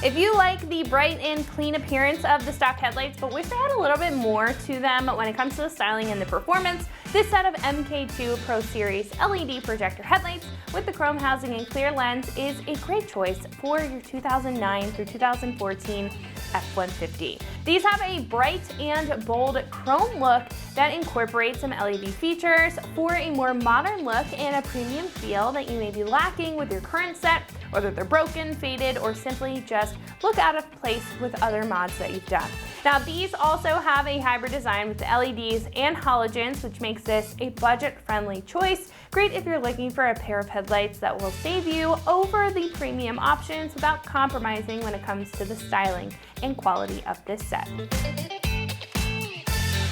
If you like the bright and clean appearance of the stock headlights but wish they had a little bit more to them when it comes to the styling and the performance, this set of MK2 Pro Series LED projector headlights with the chrome housing and clear lens is a great choice for your 2009 through 2014 F-150. These have a bright and bold chrome look that incorporates some LED features for a more modern look and a premium feel that you may be lacking with your current set, whether they're broken, faded, or simply just look out of place with other mods that you've done. Now, these also have a hybrid design with the LEDs and halogens, which makes this a budget-friendly choice. Great if you're looking for a pair of headlights that will save you over the premium options without compromising when it comes to the styling and quality of this set.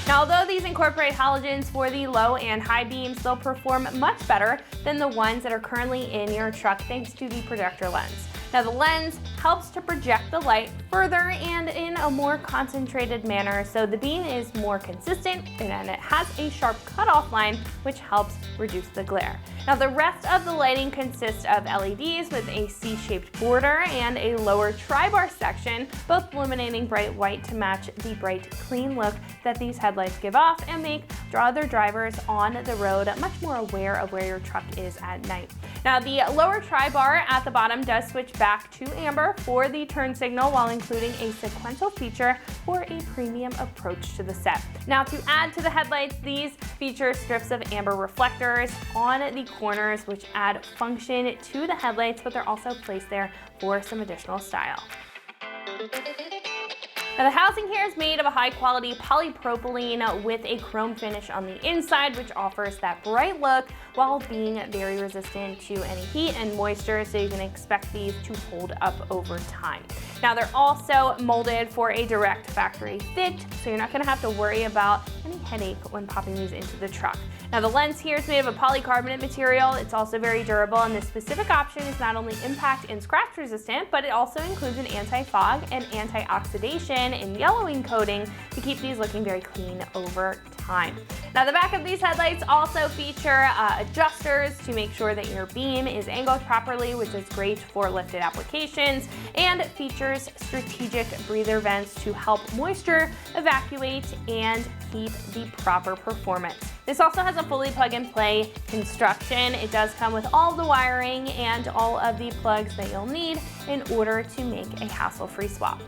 Now, although these incorporate halogens for the low and high beams, they'll perform much better than the ones that are currently in your truck thanks to the projector lens. Now, the lens helps to project the light further and in a more concentrated manner, so the beam is more consistent and it has a sharp cutoff line, which helps reduce the glare. Now, the rest of the lighting consists of LEDs with a C-shaped border and a lower tri-bar section, both illuminating bright white to match the bright, clean look that these headlights give off and draw their drivers on the road much more aware of where your truck is at night. Now, the lower tri-bar at the bottom does switch back to amber for the turn signal while including a sequential feature for a premium approach to the set. Now, to add to the headlights, these feature strips of amber reflectors on the corners, which add function to the headlights, but they're also placed there for some additional style. Now, the housing here is made of a high-quality polypropylene with a chrome finish on the inside, which offers that bright look while being very resistant to any heat and moisture, so you can expect these to hold up over time. Now, they're also molded for a direct factory fit, so you're not going to have to worry about any headache when popping these into the truck. Now, the lens here is made of a polycarbonate material. It's also very durable, and this specific option is not only impact and scratch resistant, but it also includes an anti-fog and anti-oxidation and yellowing coating to keep these looking very clean over time. Now, the back of these headlights also feature adjusters to make sure that your beam is angled properly, which is great for lifted applications, and features strategic breather vents to help moisture evacuate and keep the proper performance. This also has a fully plug-and-play construction. It does come with all the wiring and all of the plugs that you'll need in order to make a hassle-free swap.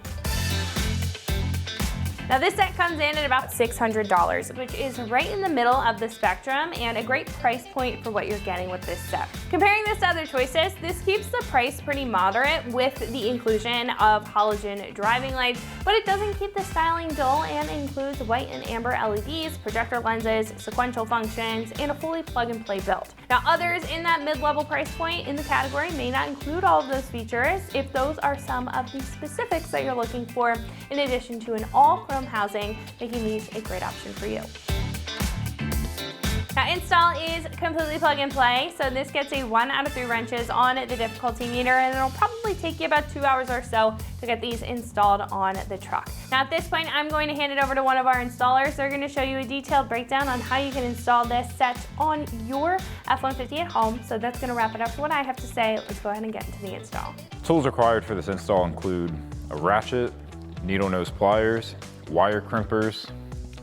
Now, this set comes in at about $600, which is right in the middle of the spectrum and a great price point for what you're getting with this set. Comparing this to other choices, this keeps the price pretty moderate with the inclusion of halogen driving lights, but it doesn't keep the styling dull and includes white and amber LEDs, projector lenses, sequential functions, and a fully plug-and-play build. Now, others in that mid-level price point in the category may not include all of those features if those are some of the specifics that you're looking for, in addition to an all-chrome housing, making these a great option for you. Now, install is completely plug and play, so this gets a 1 out of 3 wrenches on the difficulty meter, and it'll probably take you about 2 hours or so to get these installed on the truck. Now, at this point, I'm going to hand it over to one of our installers. They're going to show you a detailed breakdown on how you can install this set on your F-150 at home. So that's going to wrap it up for what I have to say. Let's go ahead and get into the install. Tools required for this install include a ratchet, needle nose pliers, wire crimpers,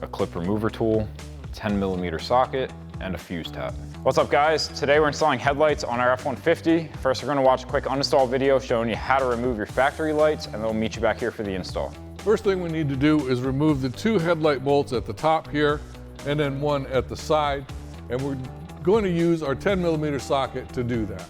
a clip remover tool, 10mm socket, and a fuse tab. What's up, guys? Today we're installing headlights on our F-150. First, we're gonna watch a quick uninstall video showing you how to remove your factory lights, and then we'll meet you back here for the install. First thing we need to do is remove the 2 headlight bolts at the top here, and then 1 at the side, and we're going to use our 10mm socket to do that.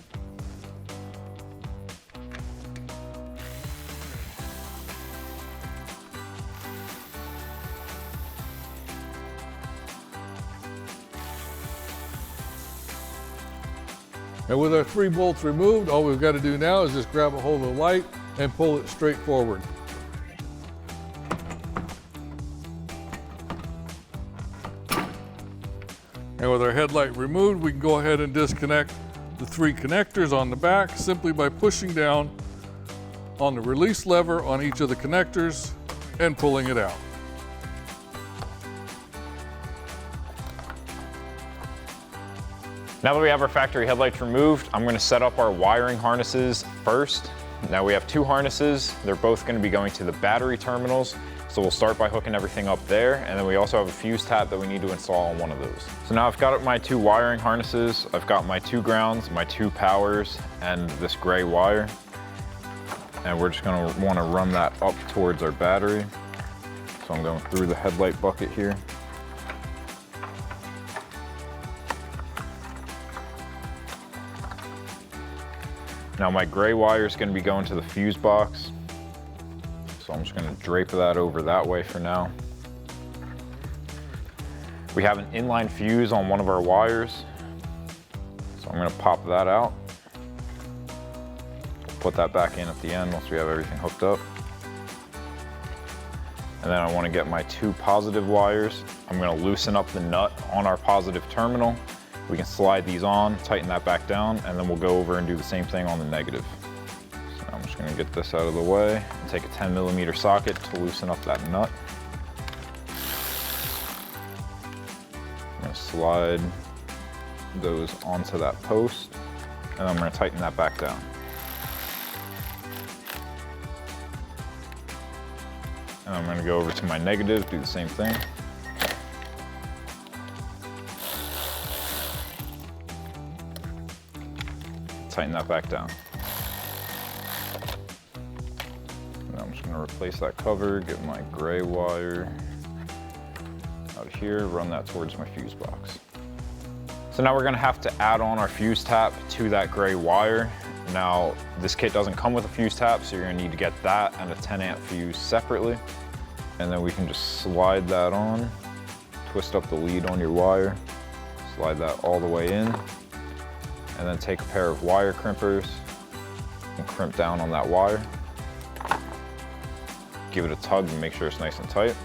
And with our 3 bolts removed, all we've got to do now is just grab a hold of the light and pull it straight forward. And with our headlight removed, we can go ahead and disconnect the 3 connectors on the back simply by pushing down on the release lever on each of the connectors and pulling it out. Now that we have our factory headlights removed, I'm going to set up our wiring harnesses first. Now we have two harnesses. They're both gonna be going to the battery terminals. So we'll start by hooking everything up there, and then we also have a fuse tap that we need to install on one of those. So now I've got my two wiring harnesses, I've got my two grounds, my two powers, and this gray wire. And we're just gonna wanna run that up towards our battery. So I'm going through the headlight bucket here. Now my gray wire is gonna be going to the fuse box. So I'm just gonna drape that over that way for now. We have an inline fuse on one of our wires. So I'm gonna pop that out. Put that back in at the end once we have everything hooked up. And then I wanna get my two positive wires. I'm gonna loosen up the nut on our positive terminal. We can slide these on, tighten that back down, and then we'll go over and do the same thing on the negative. I'm just gonna get this out of the way and take a 10mm socket to loosen up that nut. I'm gonna slide those onto that post, and I'm gonna tighten that back down. And I'm gonna go over to my negative, do the same thing. Tighten that back down. I'm just gonna replace that cover, get my gray wire out here, run that towards my fuse box. So now we're gonna have to add on our fuse tap to that gray wire. Now, this kit doesn't come with a fuse tap, so you're gonna need to get that and a 10-amp fuse separately. And then we can just slide that on, twist up the lead on your wire, slide that all the way in, and then take a pair of wire crimpers and crimp down on that wire. Give it a tug and make sure it's nice and tight.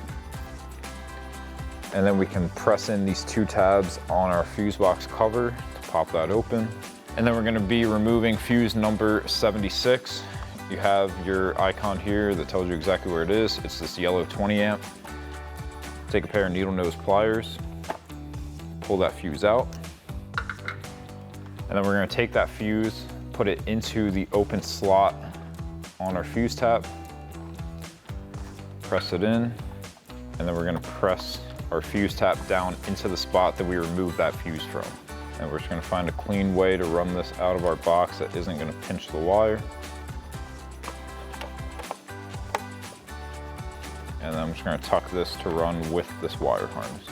And then we can press in these two tabs on our fuse box cover to pop that open. And then we're gonna be removing fuse number 76. You have your icon here that tells you exactly where it is. It's this yellow 20-amp. Take a pair of needle nose pliers, pull that fuse out. And then we're gonna take that fuse, put it into the open slot on our fuse tap, press it in, and then we're gonna press our fuse tap down into the spot that we removed that fuse from. And we're just gonna find a clean way to run this out of our box that isn't gonna pinch the wire. And then I'm just gonna tuck this to run with this wire harness.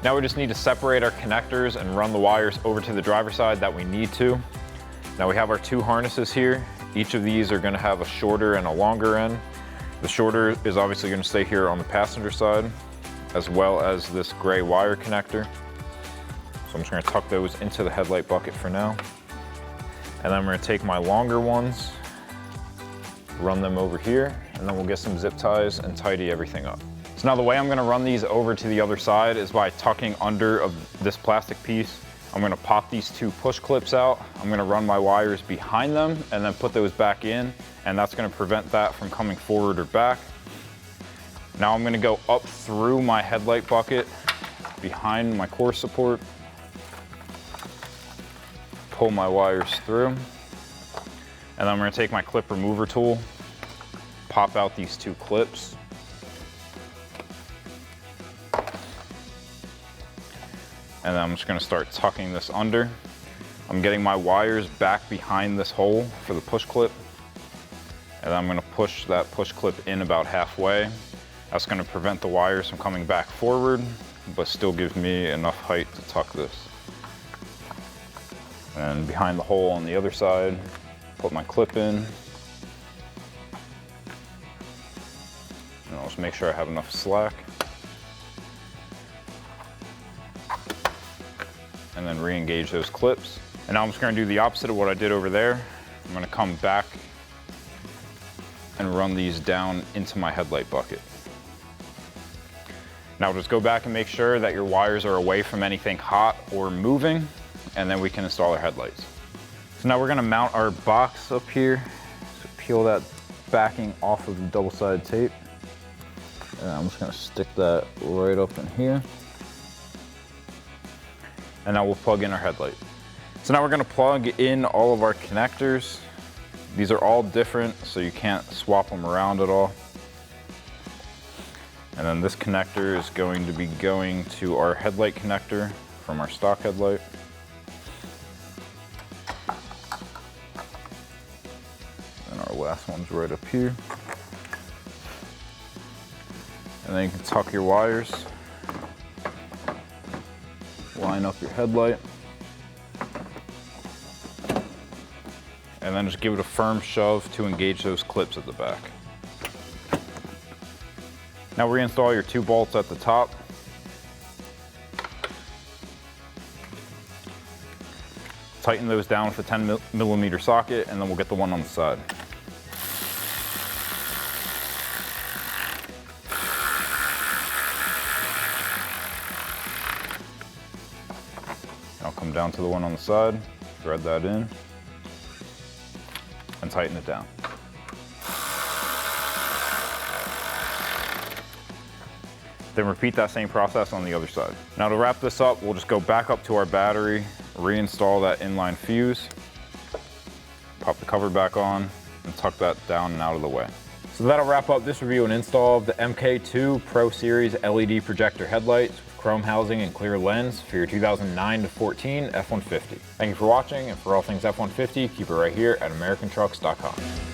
Now we just need to separate our connectors and run the wires over to the driver's side that we need to. Now we have our two harnesses here. Each of these are gonna have a shorter and a longer end. The shorter is obviously gonna stay here on the passenger side, as well as this gray wire connector. So I'm just gonna tuck those into the headlight bucket for now. And then I'm gonna take my longer ones, run them over here, and then we'll get some zip ties and tidy everything up. So now the way I'm gonna run these over to the other side is by tucking under of this plastic piece. I'm gonna pop these two push clips out. I'm gonna run my wires behind them and then put those back in, and that's gonna prevent that from coming forward or back. Now I'm gonna go up through my headlight bucket behind my core support, pull my wires through, and then I'm gonna take my clip remover tool, pop out these two clips, and then I'm just gonna start tucking this under. I'm getting my wires back behind this hole for the push clip, and then I'm gonna push that push clip in about halfway. That's gonna prevent the wires from coming back forward, but still gives me enough height to tuck this. And behind the hole on the other side, put my clip in. And I'll just make sure I have enough slack. And then re-engage those clips. And now I'm just gonna do the opposite of what I did over there. I'm gonna come back and run these down into my headlight bucket. Now just go back and make sure that your wires are away from anything hot or moving, and then we can install our headlights. So now we're gonna mount our box up here. So peel that backing off of the double-sided tape. And I'm just gonna stick that right up in here. And now we'll plug in our headlight. So now we're gonna plug in all of our connectors. These are all different, so you can't swap them around at all. And then this connector is going to be going to our headlight connector from our stock headlight. And our last one's right up here. And then you can tuck your wires, line up your headlight, and then just give it a firm shove to engage those clips at the back. Now reinstall your 2 bolts at the top. Tighten those down with a 10mm socket, and then we'll get the one on the side. I'll come down to the one on the side, thread that in, and tighten it down. Then repeat that same process on the other side. Now to wrap this up, we'll just go back up to our battery, reinstall that inline fuse, pop the cover back on, and tuck that down and out of the way. So that'll wrap up this review and install of the MK2 Pro Series LED projector headlights with chrome housing and clear lens for your 2009 to 14 F-150. Thank you for watching, and for all things F-150, keep it right here at AmericanTrucks.com.